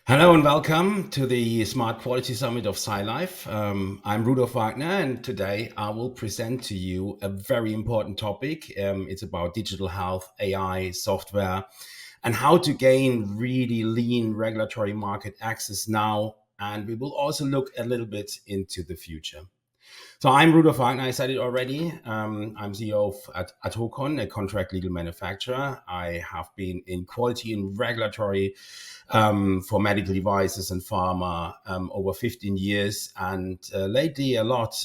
Hello and welcome to the Smart Quality Summit of SciLife. I'm Rudolf Wagner, and today I will present to you a very important topic. It's about digital health, AI, software, and how to gain really lean regulatory market access now. And we will also look a little bit into the future. So I'm Rudolf Wagner. I said it already. I'm CEO of ADHOCON, a contract legal manufacturer. I have been in quality and regulatory for medical devices and pharma over 15 years, and lately a lot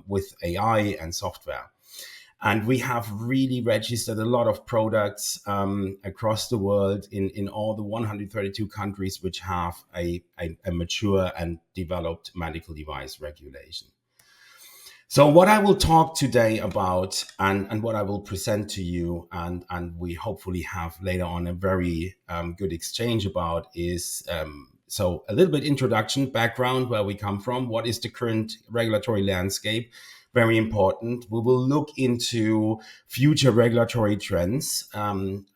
with AI and software. And we have really registered a lot of products across the world in all the 132 countries which have a mature and developed medical device regulation. So what I will talk today about and what I will present to you and we hopefully have later on a very good exchange about is so a little bit introduction, background, where we come from, what is the current regulatory landscape, very important. We will look into future regulatory trends and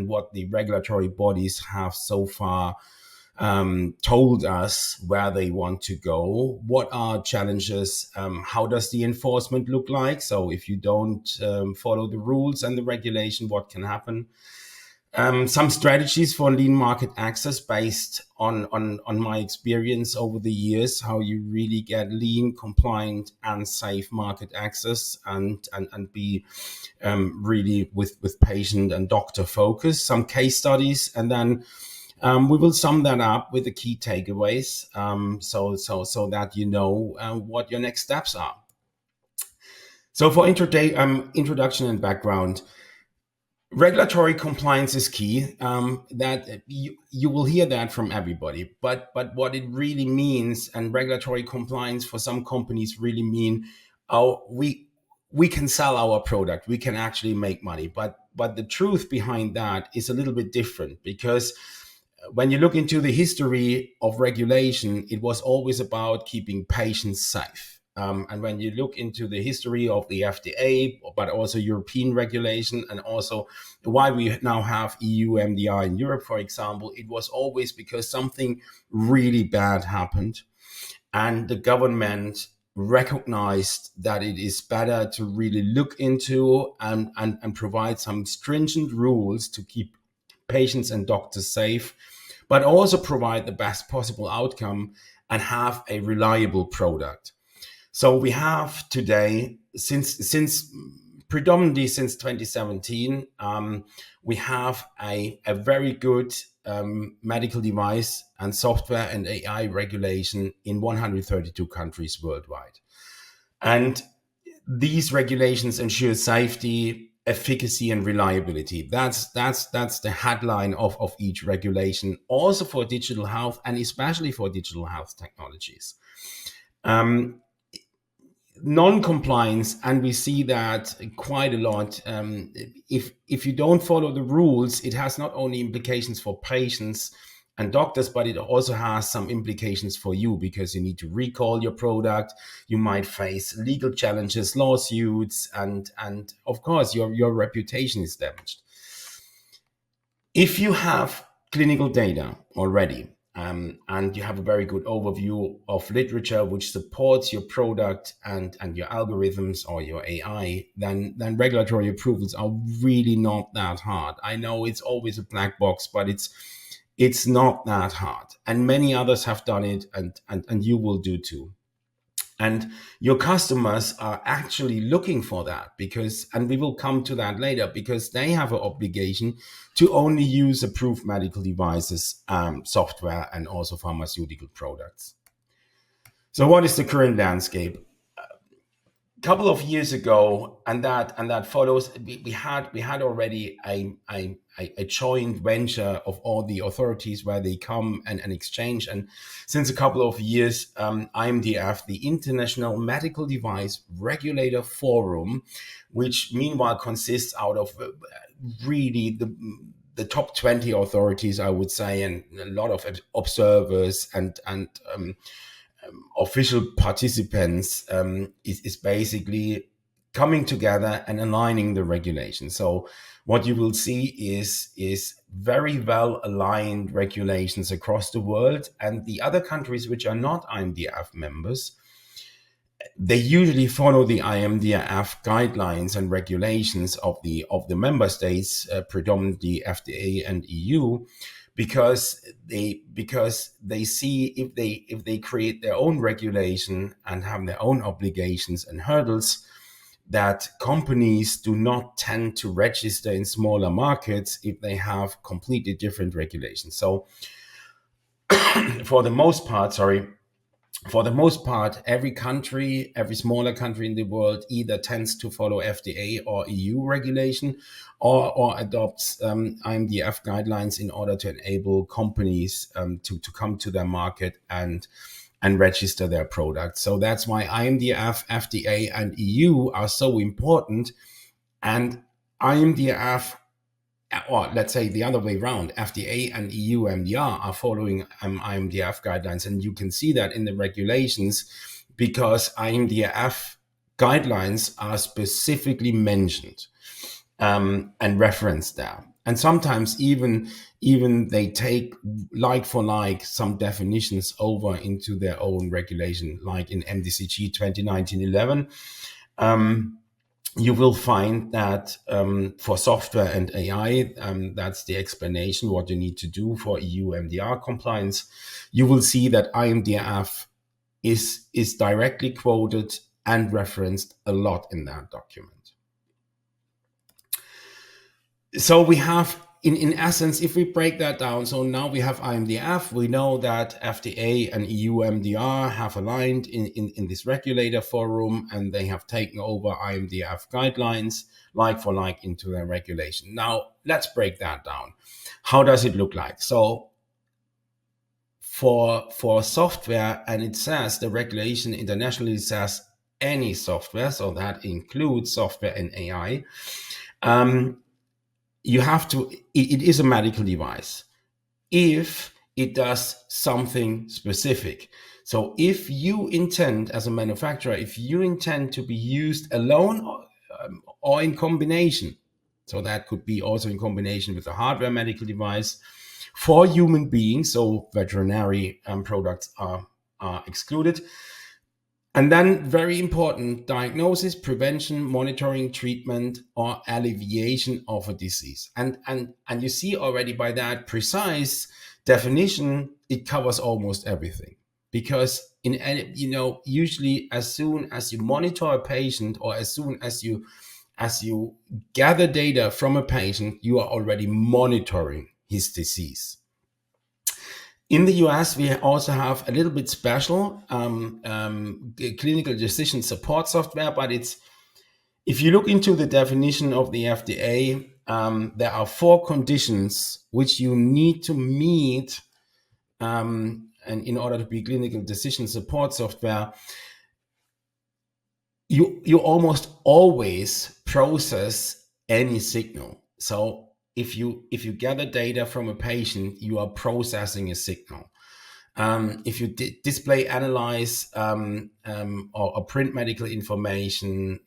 what the regulatory bodies have so far told us where they want to go, what are challenges, how does the enforcement look like? So if you don't follow the rules and the regulation, what can happen? Some strategies for lean market access based on my experience over the years, how you really get lean, compliant, and safe market access and be really with patient and doctor focus. Some case studies, and then we will sum that up with the key takeaways, so that you know what your next steps are. So for introduction and background, regulatory compliance is key. That you will hear that from everybody, but what it really means, and regulatory compliance for some companies really mean, we can sell our product, we can actually make money, but the truth behind that is a little bit different, because when you look into the history of regulation, it was always about keeping patients safe. And when you look into the history of the FDA, but also European regulation, and also why we now have EU MDR in Europe, for example, it was always because something really bad happened. And the government recognized that it is better to really look into and provide some stringent rules to keep patients and doctors safe, but also provide the best possible outcome and have a reliable product. So we have today, since predominantly since 2017, we have a very good medical device and software and AI regulation in 132 countries worldwide. And these regulations ensure safety, efficacy, and reliability. That's the headline of each regulation, also for digital health and especially for digital health technologies. Non-compliance, and we see that quite a lot. If you don't follow the rules, it has not only implications for patients and doctors, but it also has some implications for you, because you need to recall your product. You might face legal challenges, lawsuits, and of course your reputation is damaged. If you have clinical data already, and you have a very good overview of literature which supports your product and your algorithms or your AI, then regulatory approvals are really not that hard. I know it's always a black box, but it's not that hard. And many others have done it, and you will do too. And your customers are actually looking for that, because, and we will come to that later, because they have an obligation to only use approved medical devices, software, and also pharmaceutical products. So what is the current landscape? Couple of years ago, and that follows, we had already a joint venture of all the authorities where they come and exchange. And since a couple of years, IMDRF, the International Medical Device Regulator Forum, which meanwhile consists out of really the top 20 authorities, I would say, and a lot of observers and official participants, is basically coming together and aligning the regulation. So what you will see is very well aligned regulations across the world, and the other countries which are not IMDRF members, they usually follow the IMDRF guidelines and regulations of the member states, predominantly FDA and EU, because they see if they create their own regulation and have their own obligations and hurdles, that companies do not tend to register in smaller markets if they have completely different regulations. So for the most part, every country, every smaller country in the world either tends to follow FDA or EU regulation, or adopts IMDRF guidelines in order to enable companies to come to their market and register their products. So that's why IMDRF, FDA, and EU are so important. And IMDRF, or let's say the other way around, FDA and EU MDR are following IMDRF guidelines. And you can see that in the regulations, because IMDRF guidelines are specifically mentioned and referenced there. And sometimes even they take like for like some definitions over into their own regulation, like in MDCG 2019-11. You will find that for software and AI, that's the explanation what you need to do for EU MDR compliance. You will see that IMDRF is directly quoted and referenced a lot in that document. So we have, in essence, if we break that down, so now we have IMDRF, we know that FDA and EU MDR have aligned in this regulator forum, and they have taken over IMDRF guidelines like for like into their regulation. Now, let's break that down. How does it look like? So for software, and it says, the regulation internationally says any software, so that includes software and AI, you have to, it is a medical device if it does something specific. So if you intend, as a manufacturer, if you intend to be used alone or in combination, so that could be also in combination with a hardware medical device for human beings, so veterinary products are excluded. And then, very important, diagnosis, prevention, monitoring, treatment, or alleviation of a disease. And you see already by that precise definition, it covers almost everything. Because usually as soon as you monitor a patient, or as soon as you gather data from a patient, you are already monitoring his disease. In the US, we also have a little bit special clinical decision support software, but if you look into the definition of the FDA, there are 4 conditions which you need to meet, and in order to be clinical decision support software, you almost always process any signal. So if you gather data from a patient, you are processing a signal. If you display, analyze, or print medical information,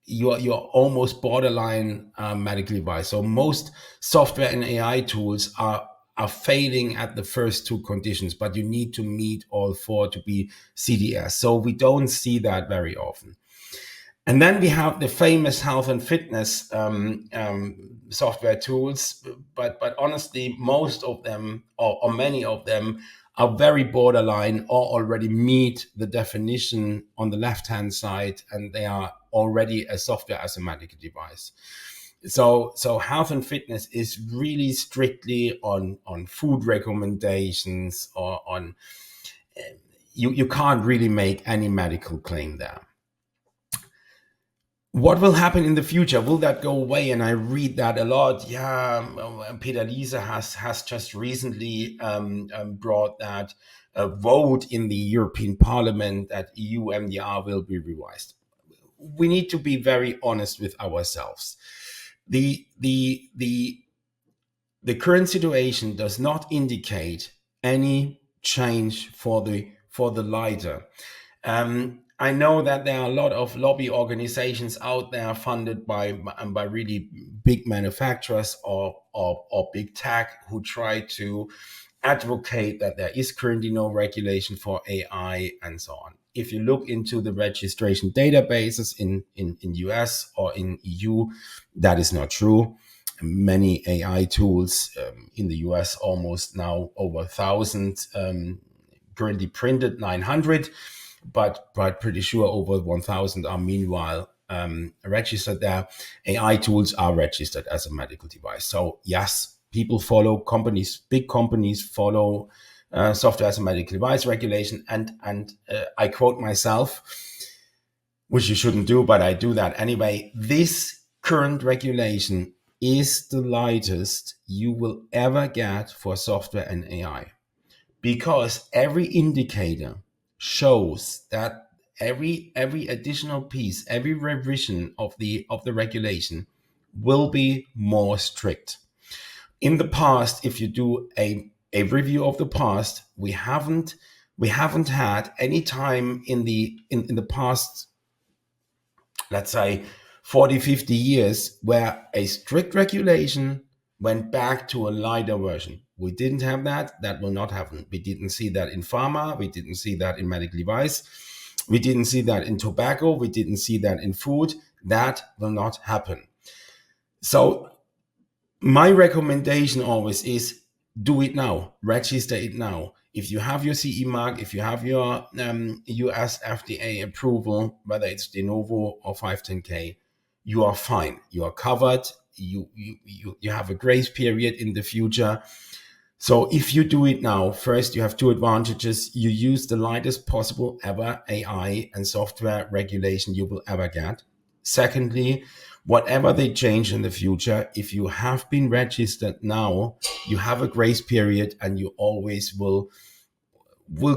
you're almost borderline medical device. So most software and AI tools are failing at the first 2 conditions, but you need to meet all 4 to be CDS. So we don't see that very often. And then we have the famous health and fitness software tools, but honestly, most of them, or many of them, are very borderline or already meet the definition on the left-hand side, and they are already a software as a medical device. So health and fitness is really strictly on food recommendations, or on you can't really make any medical claim there. What will happen in the future? Will that go away? And I read that a lot. Yeah, Peter Liese has just recently brought that vote in the European Parliament that EU MDR will be revised. We need to be very honest with ourselves. The current situation does not indicate any change for the lighter. I know that there are a lot of lobby organizations out there funded by really big manufacturers or big tech who try to advocate that there is currently no regulation for AI and so on. If you look into the registration databases in US or in EU, that is not true. Many AI tools in the US, almost now over 1,000, currently printed 900, but pretty sure over 1,000 are meanwhile registered there. AI tools are registered as a medical device. So yes, people follow companies, big companies follow software as a medical device regulation. And I quote myself, which you shouldn't do, but I do that anyway. This current regulation is the lightest you will ever get for software and AI, because every indicator shows that every additional piece, every revision of the regulation will be more strict. In the past, if you do a review of the past, we haven't had any time in the past, let's say 40, 50 years, where a strict regulation went back to a lighter version. We didn't have that. That will not happen. We didn't see that in pharma. We didn't see that in medical device. We didn't see that in tobacco. We didn't see that in food. That will not happen. So my recommendation always is do it now, register it now. If you have your CE mark, if you have your US FDA approval, whether it's de novo or 510K, you are fine. You are covered. You have a grace period in the future. So if you do it now, first, you have two advantages. You use the lightest possible ever AI and software regulation you will ever get. Secondly, whatever they change in the future, if you have been registered now, you have a grace period, and you always will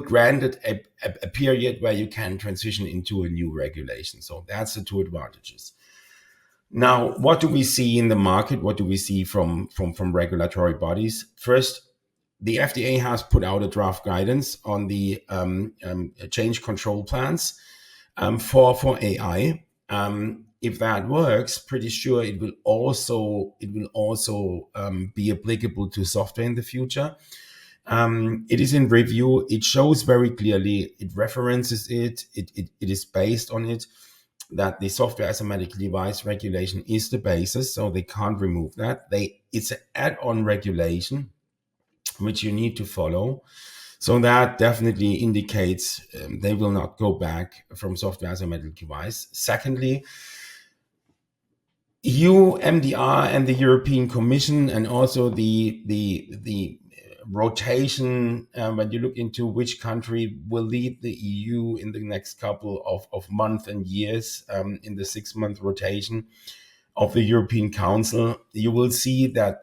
grant it a period where you can transition into a new regulation. So that's the two advantages. Now, what do we see in the market? What do we see from regulatory bodies? First, the FDA has put out a draft guidance on the change control plans for AI. If that works, pretty sure it will also be applicable to software in the future. It is in review. It shows very clearly. It references it. It is based on it, that the software as a medical device regulation is the basis, so they can't remove that. It's an add-on regulation which you need to follow. So that definitely indicates they will not go back from software as a medical device. Secondly, EU, MDR, and the European Commission, and also the rotation, when you look into which country will lead the EU in the next couple of months and years, in the 6-month rotation of the European Council, you will see that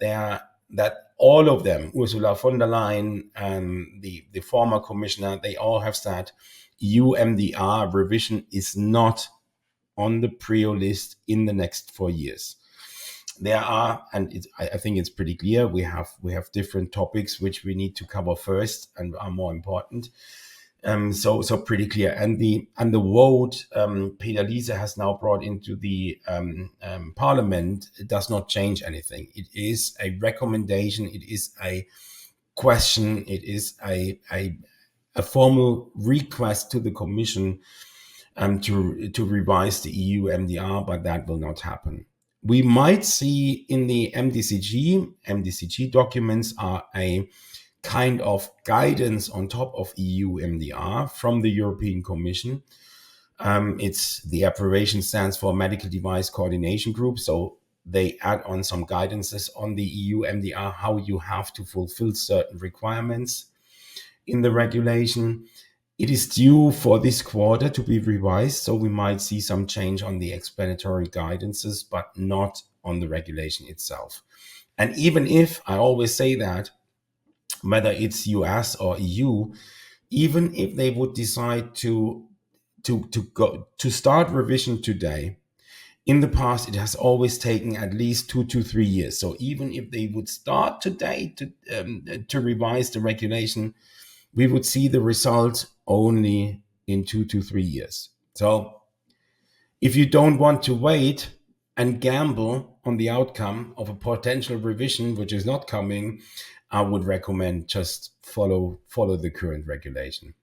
all of them, Ursula von der Leyen and the former commissioner, they all have said EU MDR revision is not on the prio list in the next 4 years. There are, and I think it's pretty clear, we have different topics which we need to cover first and are more important. So pretty clear. And the vote Peter Liese has now brought into the Parliament, it does not change anything. It is a recommendation. It is a question. It is a formal request to the Commission to revise the EU MDR, but that will not happen. We might see in the MDCG documents are a kind of guidance on top of EU MDR from the European Commission. It's the abbreviation stands for Medical Device Coordination Group. So they add on some guidances on the EU MDR, how you have to fulfill certain requirements in the regulation. It is due for this quarter to be revised, so we might see some change on the explanatory guidances, but not on the regulation itself. And even if, I always say that, whether it's US or EU, even if they would decide to start revision today, in the past it has always taken at least 2 to 3 years. So even if they would start today to revise the regulation, we would see the result only in 2 to 3 years. So if you don't want to wait and gamble on the outcome of a potential revision, which is not coming, I would recommend just follow the current regulation.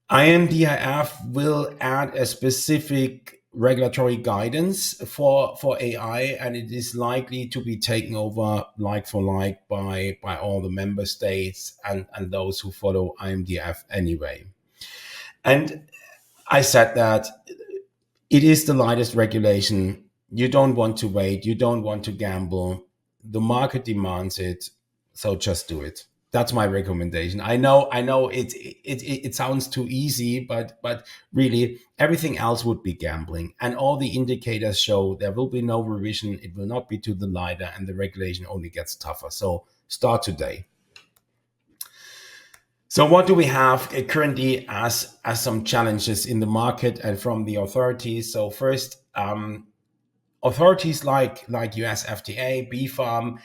IMDRF will add a specific regulatory guidance for AI, and it is likely to be taken over like for like by all the member states and those who follow IMDRF anyway. And I said that it is the lightest regulation. You don't want to wait. You don't want to gamble. The market demands it, so just do it. That's my recommendation. I know it sounds too easy, but really everything else would be gambling. And all the indicators show there will be no revision. It will not be to the lighter, and the regulation only gets tougher. So start today. So what do we have currently as some challenges in the market and from the authorities? So first, authorities like US FDA, BfArM,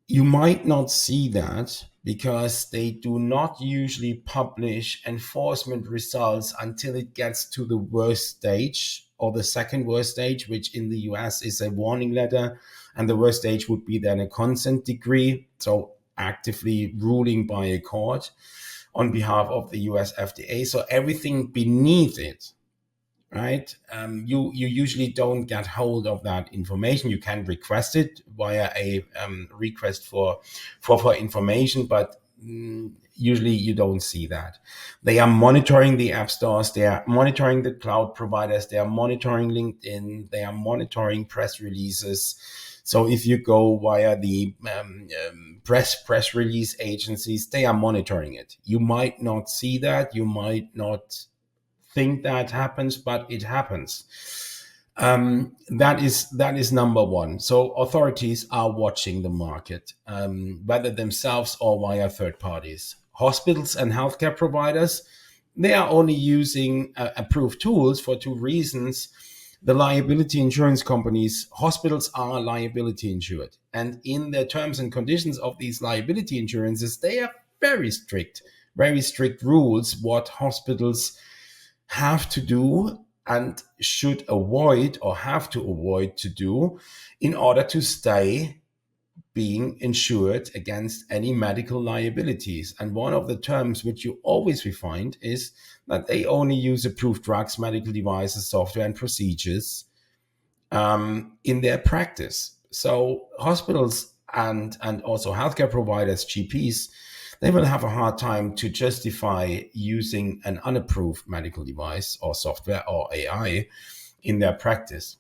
you might not see that because they do not usually publish enforcement results until it gets to the worst stage or the second worst stage, which in the US is a warning letter. And the worst stage would be then a consent decree, so actively ruling by a court on behalf of the US FDA. So everything beneath it, right? You usually don't get hold of that information. You can request it via a request for information, but usually you don't see that. They are monitoring the app stores. They are monitoring the cloud providers. They are monitoring LinkedIn. They are monitoring press releases. So if you go via the press release agencies, they are monitoring it. You might not see that. You might not think that happens, but it happens. That is number one. So authorities are watching the market, whether themselves or via third parties. Hospitals and healthcare providers, they are only using approved tools for two reasons. The liability insurance companies, hospitals are liability insured. And in the terms and conditions of these liability insurances, they have very strict rules what hospitals have to do and should avoid or have to avoid to do in order to stay being insured against any medical liabilities. And one of the terms which you always find is that they only use approved drugs, medical devices, software, and procedures in their practice. So hospitals and also healthcare providers, GPs, they will have a hard time to justify using an unapproved medical device or software or AI in their practice.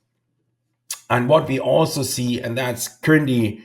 And what we also see, and that's currently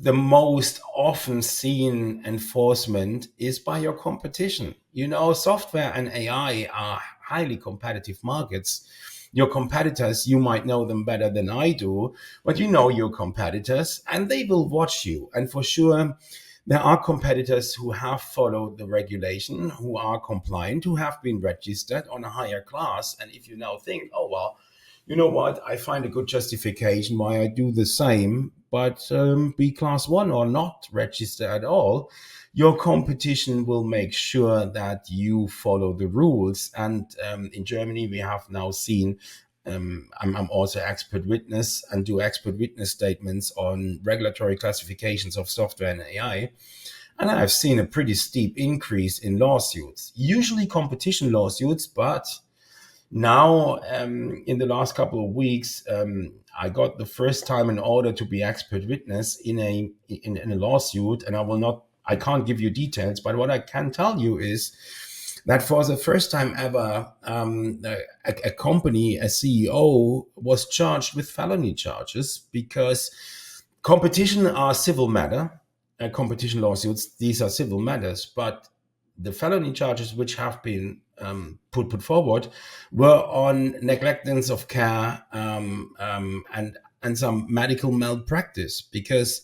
the most often seen enforcement, is by your competition. You know, software and AI are highly competitive markets. Your competitors, you might know them better than I do, but you know your competitors and they will watch you. And for sure, there are competitors who have followed the regulation, who are compliant, who have been registered on a higher class. And if you now think, oh, well, you know what, I find a good justification why I do the same, but be class one or not register at all, your competition will make sure that you follow the rules. And in Germany, we have now seen, I'm also expert witness and do expert witness statements on regulatory classifications of software and AI. And I've seen a pretty steep increase in lawsuits, usually competition lawsuits, but now, in the last couple of weeks, I got the first time an order to be expert witness in a lawsuit, and I can't give you details, but what I can tell you is that for the first time ever, a company, a CEO, was charged with felony charges because competition are civil matter, competition lawsuits, these are civil matters, but the felony charges which have been put forward were on negligence of care and some medical malpractice, because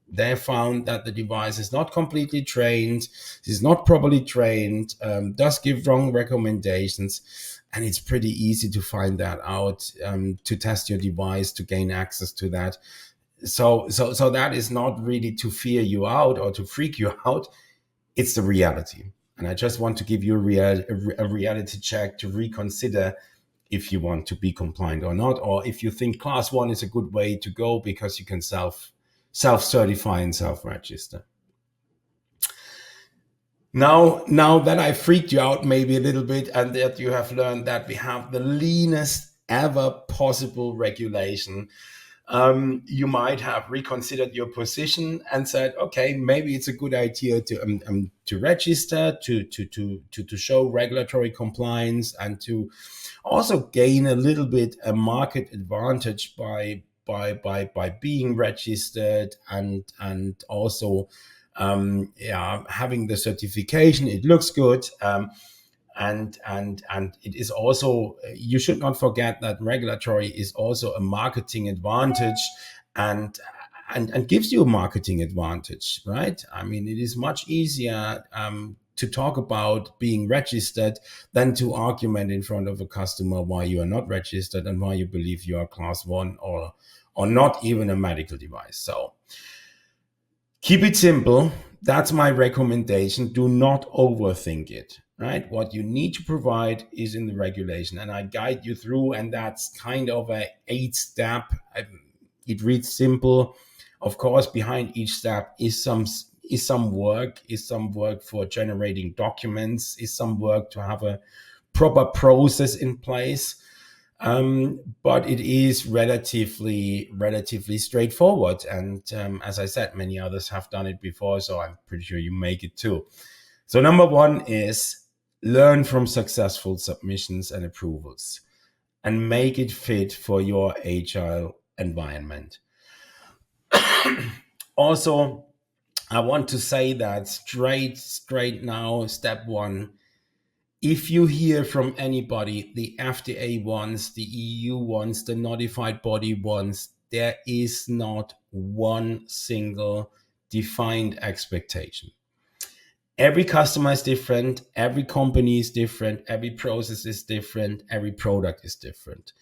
they found that the device is not completely trained, is not properly trained, does give wrong recommendations, and it's pretty easy to find that out, to test your device, to gain access to that. So that is not really to fear you out or to freak you out. It's the reality. And I just want to give you a reality check to reconsider if you want to be compliant or not, or if you think class 1 is a good way to go because you can self-certify and self-register. Now that I freaked you out maybe a little bit, and that you have learned that we have the leanest ever possible regulation, you might have reconsidered your position and said, okay, maybe it's a good idea to register, to show regulatory compliance, and to also gain a little bit a market advantage by being registered, and also having the certification. It looks good. And it is also, you should not forget that regulatory is also a marketing advantage, and gives you a marketing advantage, right? I mean, it is much easier to talk about being registered than to argument in front of a customer why you are not registered and why you believe you are class 1 or not even a medical device. So keep it simple. That's my recommendation. Do not overthink it, right? What you need to provide is in the regulation, and I guide you through, and that's kind of a 8-step. It reads simple. Of course, behind each step is some work for generating documents, is some work to have a proper process in place. But it is relatively straightforward. And as I said, many others have done it before, so I'm pretty sure you make it too. So number 1 is learn from successful submissions and approvals and make it fit for your agile environment. Also, I want to say that straight now, step 1, if you hear from anybody, the FDA wants, the EU wants, the notified body wants, there is not one single defined expectation. Every customer is different, every company is different, every process is different, every product is different.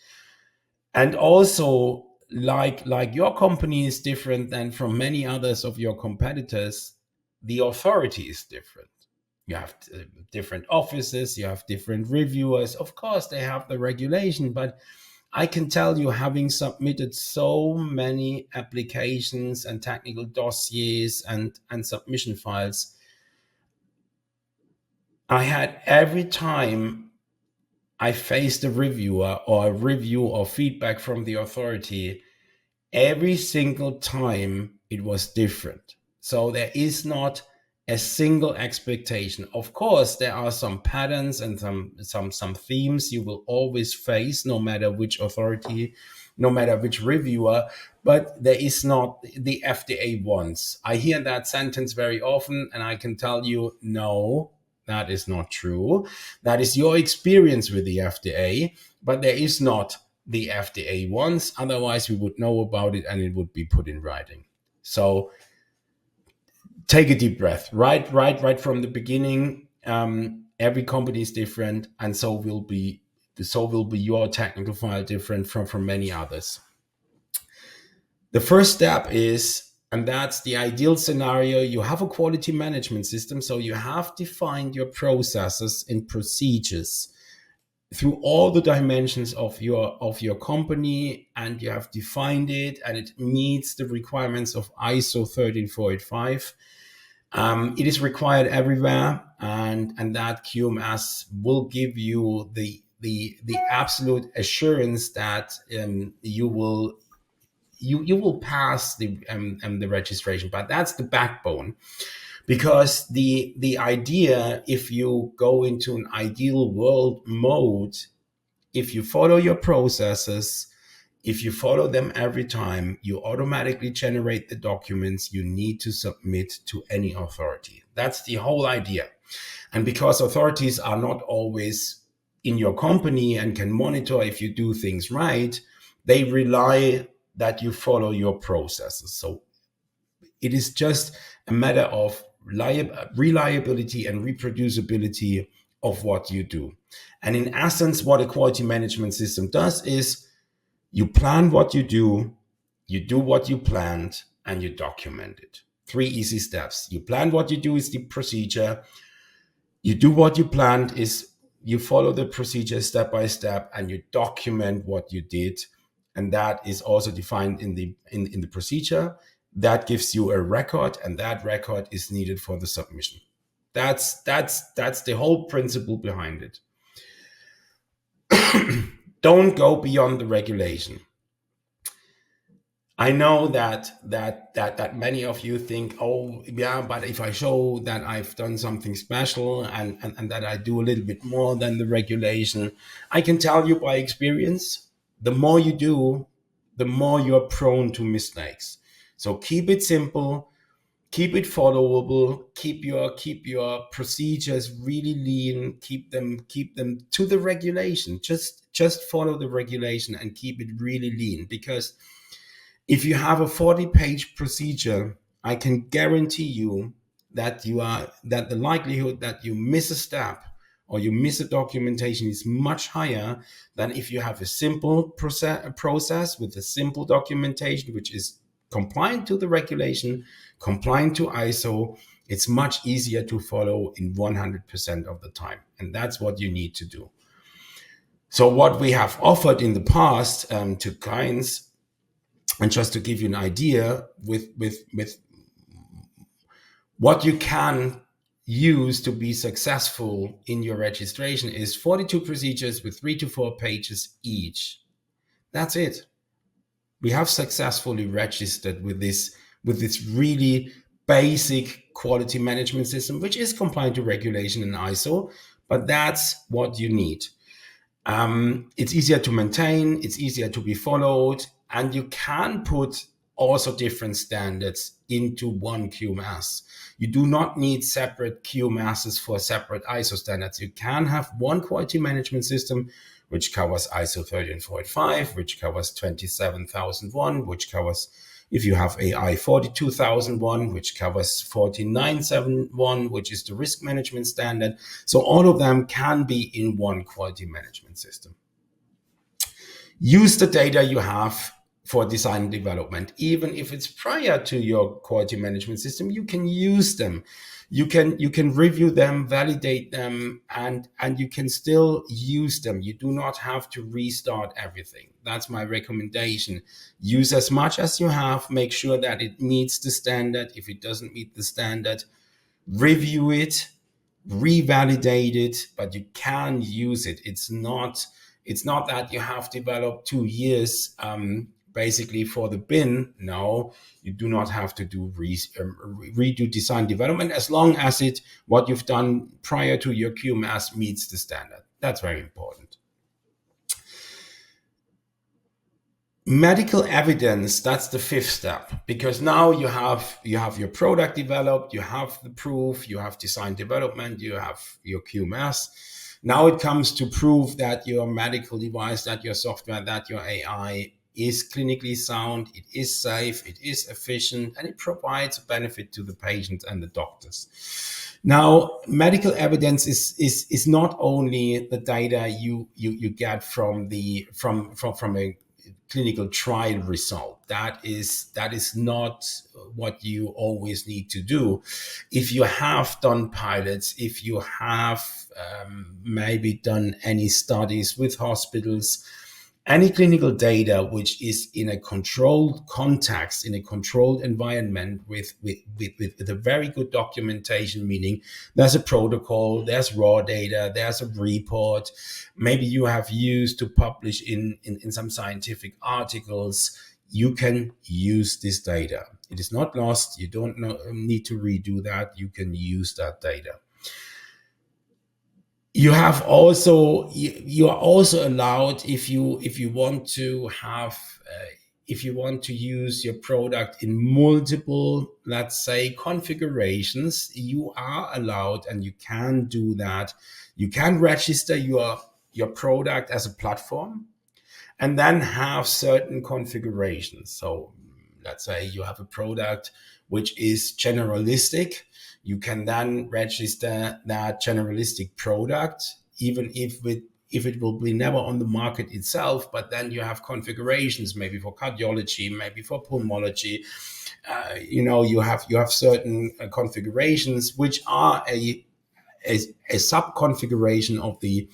And also, like your company is different than from many others of your competitors, the authority is different. You have different offices, you have different reviewers. Of course, they have the regulation, but I can tell you, having submitted so many applications and technical dossiers and submission files, I had every time I faced a reviewer or a review or feedback from the authority, every single time it was different. So there is not a single expectation. Of course, there are some patterns and some themes you will always face, no matter which authority, no matter which reviewer, but there is not the FDA wants. I hear that sentence very often, and I can tell you, no, that is not true. That is your experience with the FDA, but there is not the FDA wants. Otherwise, we would know about it and it would be put in writing. So take a deep breath. Right from the beginning. Every company is different, and so will be your technical file different from many others. The first step is, and that's the ideal scenario, you have a quality management system. So you have defined your processes and procedures through all the dimensions of your company, and you have defined it, and it meets the requirements of ISO 13485. It is required everywhere, and that QMS will give you the absolute assurance that you will pass the registration. But that's the backbone. Because the idea, if you go into an ideal world mode, if you follow your processes, if you follow them every time, you automatically generate the documents you need to submit to any authority. That's the whole idea. And because authorities are not always in your company and can monitor if you do things right, they rely that you follow your processes. So it is just a matter of reliability and reproducibility of what you do. And in essence, what a quality management system does is you plan what you do what you planned, and you document it. 3 easy steps. You plan what you do is the procedure. You do what you planned, is you follow the procedure step by step, and you document what you did, and that is also defined in the procedure. That gives you a record, and that record is needed for the submission. That's the whole principle behind it. Don't go beyond the regulation. I know that many of you think, oh yeah, but if I show that I've done something special, and that I do a little bit more than the regulation, I can tell you by experience, the more you do, the more you're prone to mistakes. So keep it simple, keep it followable, keep your procedures really lean, keep them to the regulation. Just follow the regulation and keep it really lean, because if you have a 40-page procedure, I can guarantee you that the likelihood that you miss a step or you miss a documentation is much higher than if you have a simple process with a simple documentation, which is compliant to the regulation, compliant to ISO. It's much easier to follow in 100% of the time. And that's what you need to do. So what we have offered in the past to clients, and just to give you an idea, with what you can use to be successful in your registration, is 42 procedures with 3 to 4 pages each. That's it. We have successfully registered with this really basic quality management system, which is compliant to regulation and ISO, but that's what you need. It's easier to maintain, it's easier to be followed, and you can put also different standards into one QMS. You do not need separate QMSs for separate ISO standards. You can have one quality management system which covers ISO 13485, which covers 27001, which covers, if you have AI, 42001, which covers 14971, which is the risk management standard. So all of them can be in one quality management system. Use the data you have for design and development. Even if it's prior to your quality management system, you can use them. You can review them, validate them, and you can still use them. You do not have to restart everything. That's my recommendation. Use as much as you have. Make sure that it meets the standard. If it doesn't meet the standard, review it, revalidate it, but you can use it. It's not that you have developed 2 years basically for the bin. No, you do not have to do redo design development, as long as what you've done prior to your QMS meets the standard. That's very important. Medical evidence, that's the 5th step, because now you have your product developed, you have the proof, you have design development, you have your QMS. Now it comes to prove that your medical device, that your software, that your AI is clinically sound, it is safe, it is efficient, and it provides a benefit to the patient and the doctors. Now, medical evidence is not only the data you get from a clinical trial result. That is not what you always need to do. If you have done pilots, if you have maybe done any studies with hospitals, any clinical data which is in a controlled context, in a controlled environment with a very good documentation, meaning there's a protocol, there's raw data, there's a report, maybe you have used to publish in some scientific articles, you can use this data. It is not lost. You don't need to redo that. You can use that data. You are also allowed, if you want to have if you want to use your product in multiple, let's say, configurations, you are allowed, and you can do that. You can register your product as a platform and then have certain configurations. So let's say you have a product which is generalistic. You can then register that generalistic product, even if it will be never on the market itself, but then you have configurations, maybe for cardiology, maybe for pulmonology. You have certain configurations which are a sub configuration of the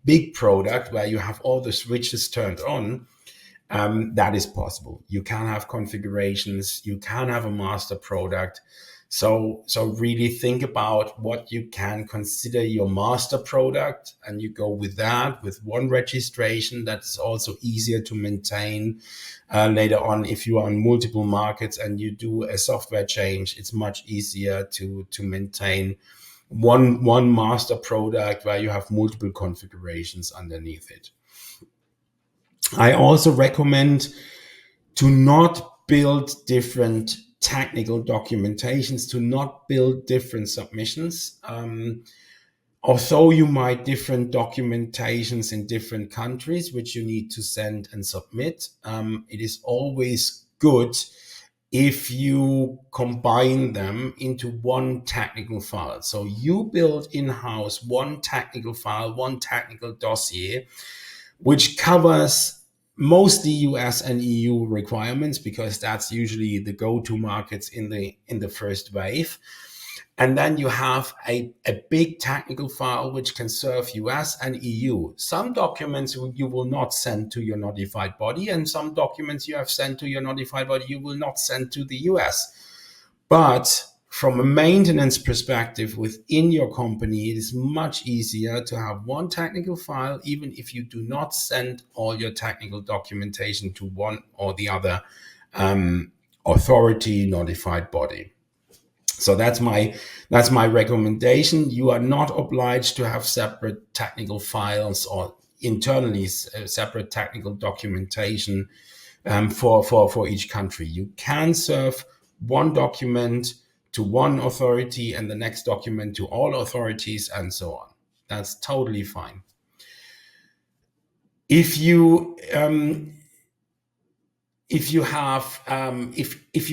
big product where you have all the switches turned on, that is possible. You can have configurations, you can have a master product. So really think about what you can consider your master product, and you go with that, with one registration. That's also easier to maintain later on. If you are on multiple markets and you do a software change, it's much easier to maintain one master product where you have multiple configurations underneath it. I also recommend to not build different technical documentations, to not build different submissions. Although you might different documentations in different countries, which you need to send and submit, it is always good if you combine them into one technical file. So you build in-house one technical file, one technical dossier, which covers mostly US and EU requirements, because that's usually the go-to markets in the first wave. And then you have a big technical file which can serve US and EU. Some documents you will not send to your notified body, and some documents you have sent to your notified body you will not send to the US. But from a maintenance perspective within your company, it is much easier to have one technical file, even if you do not send all your technical documentation to one or the other authority, notified body. So that's my recommendation. You are not obliged to have separate technical files or internally separate technical documentation for each country. You can serve one document to one authority and the next document to all authorities, and so on. That's totally fine. If you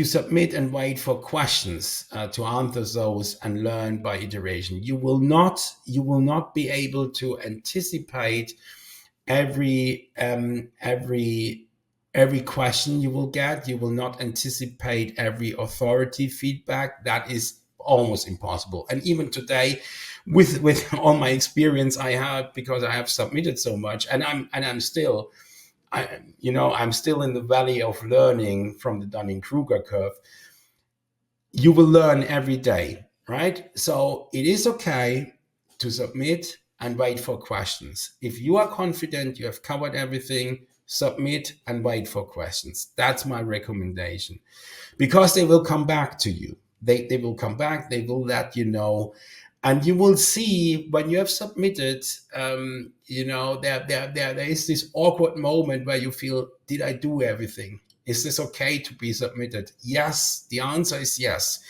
submit and wait for questions to answer those and learn by iteration, you will not be able to anticipate every question you will get. You will not anticipate every authority feedback. That is almost impossible. And even today, with all my experience I have, because I have submitted so much, and I'm still in the valley of learning from the Dunning-Kruger curve. You will learn every day, right? So it is okay to submit and wait for questions. If you are confident you have covered everything, submit and wait for questions. That's my recommendation, because they will come back to you. They will come back, they will let you know. And you will see when you have submitted, there is this awkward moment where you feel, did I do everything? Is this okay to be submitted? Yes, the answer is yes.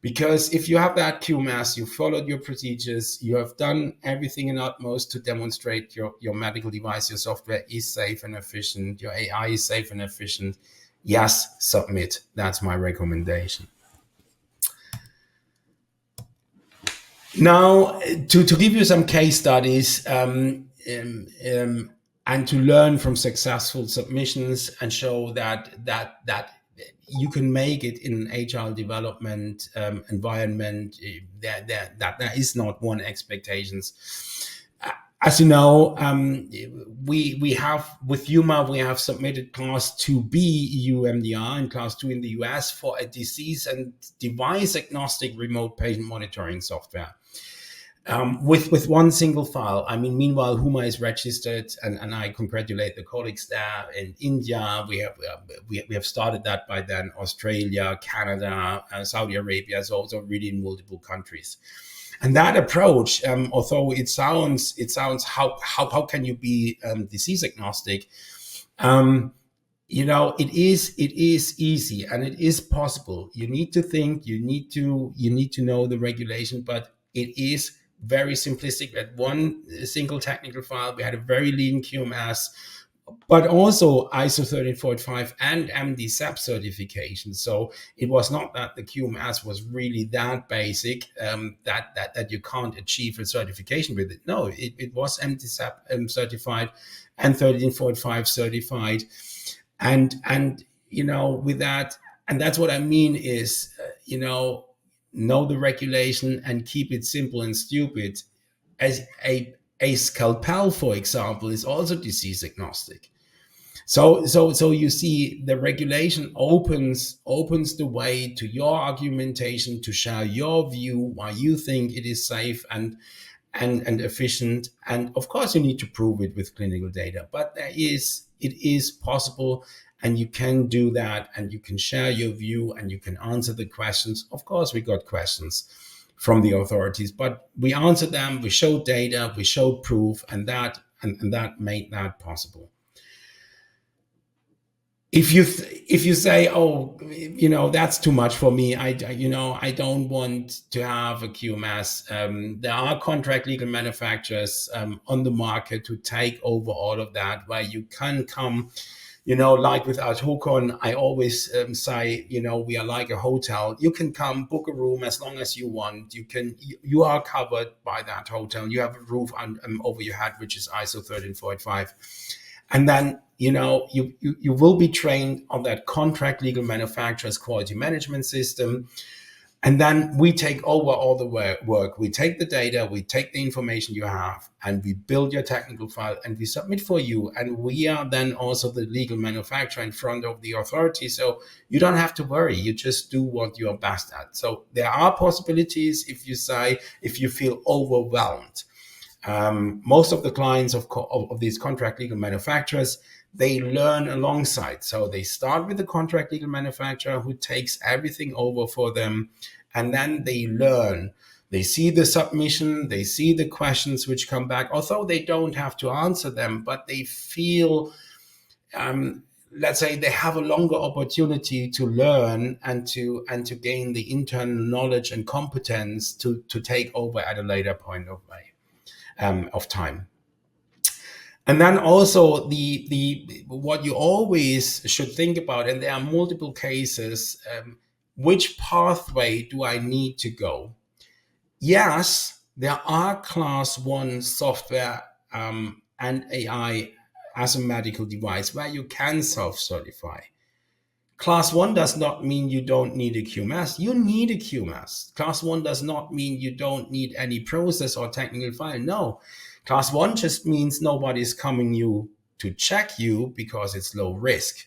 Because if you have that QMS, you followed your procedures, you have done everything in utmost to demonstrate your medical device, your software is safe and efficient, your AI is safe and efficient, yes, submit. That's my recommendation. Now, to give you some case studies and to learn from successful submissions and show that you can make it in an agile development environment, that there is not one expectations. As you know, we have with UMA, we have submitted Class 2B EU MDR and Class 2 in the US for a disease and device agnostic remote patient monitoring software. With one single file. I mean, meanwhile, HUMA is registered, and I congratulate the colleagues there in India. We have started that by then. Australia, Canada, Saudi Arabia, so also really in multiple countries. And that approach, although it sounds how can you be disease agnostic? It is easy and it is possible. You need to think, you need to know the regulation, but it is very simplistic. At one single technical file, we had a very lean QMS, but also ISO 13485 and MDSAP certification. So it was not that the QMS was really that basic that you can't achieve a certification with it. No, it was MDSAP certified and 13485 certified, and with that, and that's what I mean is know the regulation, and keep it simple and stupid. As a scalpel, for example, is also disease agnostic. So you see, the regulation opens the way to your argumentation, to share your view why you think it is safe and efficient. And of course, you need to prove it with clinical data, but it is possible, and you can do that, and you can share your view, and you can answer the questions. Of course, we got questions from the authorities, but we answered them. We showed data, we showed proof, and that made that possible. If you say, oh, that's too much for me, I don't want to have a QMS, there are contract legal manufacturers on the market to take over all of that, where you can come, like with ADHOCON. I always say, we are like a hotel. You can come book a room as long as you want. You are covered by that hotel. You have a roof over your head, which is ISO 13485. And then, you will be trained on that contract legal manufacturer's quality management system. And then we take over all the work. We take the data, we take the information you have, and we build your technical file, and we submit for you. And we are then also the legal manufacturer in front of the authority. So you don't have to worry. You just do what you're best at. So there are possibilities if you feel overwhelmed. Most of the clients of these contract legal manufacturers, they learn alongside. So they start with the contract legal manufacturer who takes everything over for them, and then they learn. They see the submission, they see the questions which come back, although they don't have to answer them, but they feel, let's say, they have a longer opportunity to learn and to gain the internal knowledge and competence to take over at a later point of time. And then also the what you always should think about, and there are multiple cases, which pathway do I need to go? Yes, there are class 1 software and AI as a medical device where you can self-certify. Class 1 does not mean you don't need a QMS. You need a QMS. Class 1 does not mean you don't need any process or technical file. No. Class 1 just means nobody's coming to check you because it's low risk.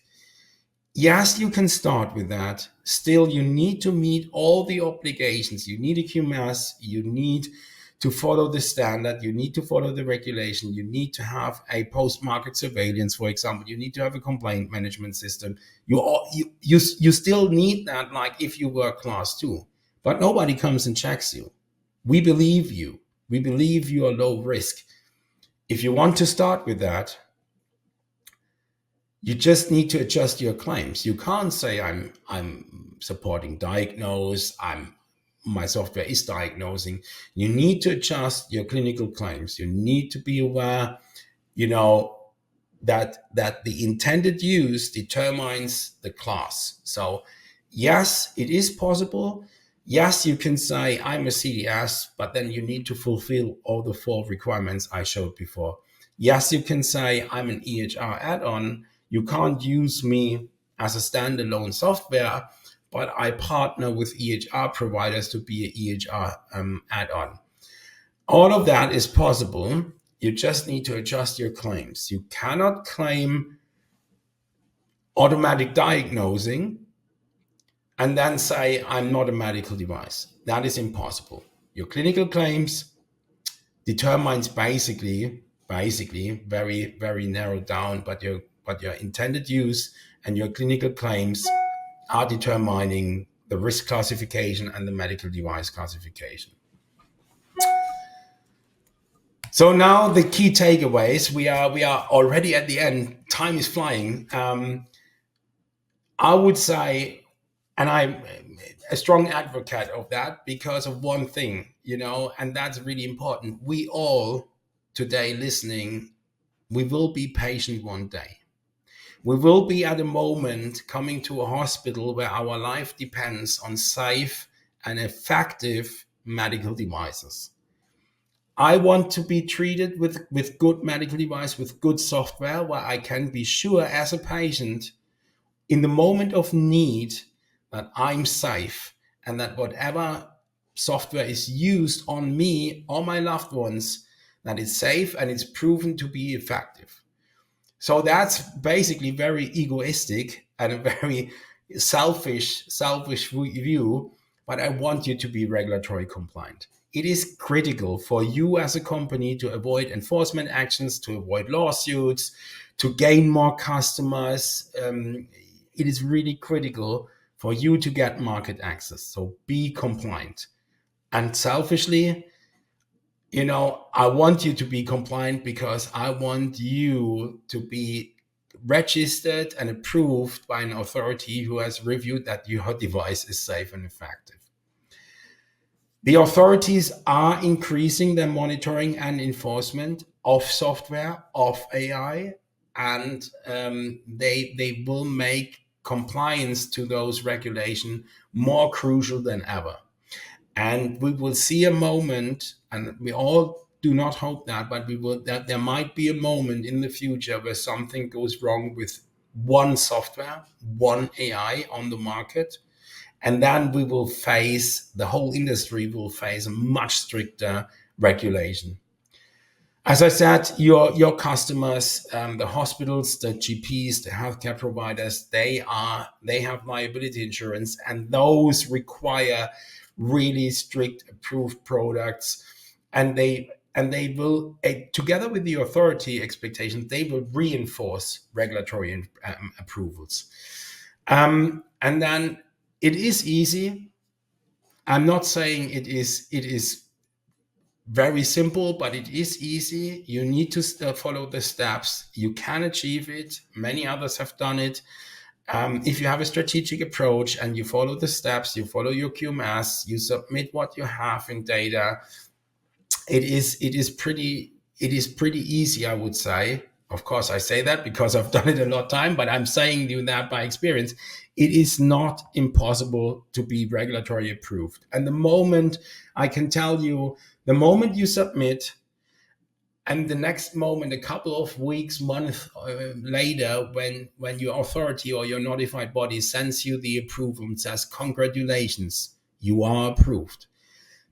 Yes, you can start with that. Still, you need to meet all the obligations. You need a QMS. You need to follow the standard. You need to follow the regulation. You need to have a post-market surveillance, for example. You need to have a complaint management system. You still need that, like if you were class 2. But nobody comes and checks you. We believe you. We believe you are low risk. If you want to start with that, you just need to adjust your claims. You can't say I'm supporting diagnose, my software is diagnosing. You need to adjust your clinical claims. You need to be aware, that the intended use determines the class. So yes, it is possible. Yes, you can say I'm a CDS, but then you need to fulfill all the 4 requirements I showed before. Yes, you can say I'm an EHR add-on. You can't use me as a standalone software, but I partner with EHR providers to be an EHR add-on. All of that is possible. You just need to adjust your claims. You cannot claim automatic diagnosing and then say, I'm not a medical device. That is impossible. Your clinical claims determines basically very, very narrowed down, but your intended use and your clinical claims are determining the risk classification and the medical device classification. So now the key takeaways. We are already at the end. Time is flying. I would say, and I'm a strong advocate of that because of one thing, and that's really important. We all today listening, we will be patient one day. We will be at a moment coming to a hospital where our life depends on safe and effective medical devices. I want to be treated with good medical device, with good software, where I can be sure as a patient in the moment of need that I'm safe and that whatever software is used on me or my loved ones, that it's safe and it's proven to be effective. So that's basically very egoistic and a very selfish view, but I want you to be regulatory compliant. It is critical for you as a company to avoid enforcement actions, to avoid lawsuits, to gain more customers. It is really critical for you to get market access. So be compliant. And selfishly, I want you to be compliant because I want you to be registered and approved by an authority who has reviewed that your device is safe and effective. The authorities are increasing their monitoring and enforcement of software, of AI, and they will make compliance to those regulations more crucial than ever. And we will see a moment, and we all do not hope that, but that there might be a moment in the future where something goes wrong with one software, one AI on the market. And then the whole industry will face a much stricter regulation. As I said, your customers, the hospitals, the GPs, the healthcare providers, they have liability insurance, and those require really strict approved products, and they will, together with the authority expectations, they will reinforce regulatory approvals. And then it is easy. I'm not saying it is very simple, but it is easy. You need to follow the steps. You can achieve it. Many others have done it. If you have a strategic approach and you follow the steps, you follow your QMS, you submit what you have in data, it is pretty easy, I would say. Of course, I say that because I've done it a lot of time, but I'm saying you that by experience. It is not impossible to be regulatory approved. And the moment you submit, and the next moment, a couple of weeks, months later, when your authority or your notified body sends you the approval and says, congratulations, you are approved.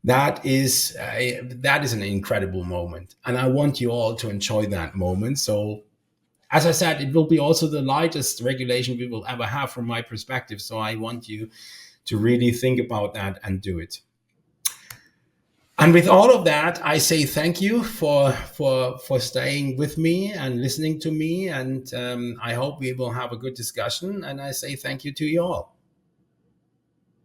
That is an incredible moment. And I want you all to enjoy that moment. So, as I said, it will be also the lightest regulation we will ever have from my perspective. So I want you to really think about that and do it. And with all of that, I say thank you for staying with me and listening to me. And I hope we will have a good discussion. And I say thank you to you all.